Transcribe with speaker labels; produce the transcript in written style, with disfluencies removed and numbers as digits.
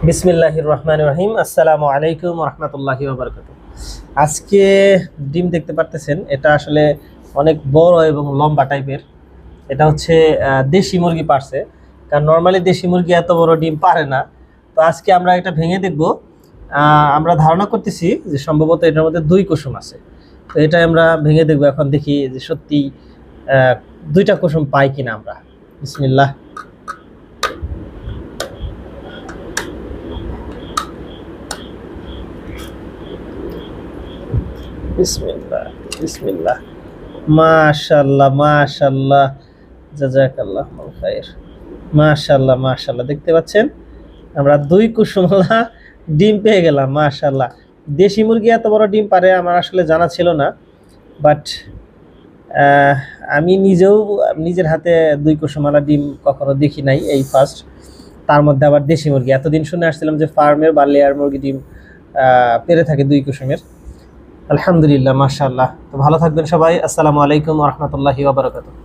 Speaker 1: বিসমিল্লাহির রহমানির রহিম। আসসালামু আলাইকুম রহমতুল্লাহি ওয়া বারাকাতুহু। আজকে ডিম দেখতে পারতেছেন, এটা আসলে অনেক বড় এবং লম্বা টাইপের। এটা হচ্ছে দেশি মুরগি পারছে, কারণ নর্মালি দেশি মুরগি এত বড় ডিম পারে না। তো আজকে আমরা এটা ভেঙে দেখব। আমরা ধারণা করতেছি যে সম্ভবত এটার মধ্যে দুই কুসুম আছে। তো এটা আমরা ভেঙে দেখব, এখন দেখি যে সত্যি দুইটা কুসুম পাই কিনা আমরা। বিসমিল্লাহ। বিসমিল্লাহ বিসমিল্লাহ। মাশাআল্লাহ মাশাআল্লাহ, জাযাকাল্লাহুল খাইর। মাশাআল্লাহ মাশাআল্লাহ, দেখতে পাচ্ছেন আমরা দুই কুসুমলা ডিম পেয়ে গেলাম। মাশাআল্লাহ, দেশি মুরগি এত বড় ডিম পারে আমার আসলে জানা ছিল না। বাট আমি নিজেও নিজের হাতে দুই কুসুমলা ডিম কখনো দেখি নাই, এই ফার্স্ট। তার মধ্যে আবার দেশি মুরগি। এতদিন শুনে আসছিলাম যে ফার্মের বা লেয়ার মুরগি ডিম পেরে থাকে দুই কুসুমের। আলহামদুলিল্লাহ, মাশাআল্লাহ। তো ভালো থাকবেন সবাই। আসসালামু আলাইকুম ওয়া রাহমাতুল্লাহি ওয়া বারাকাতুহু।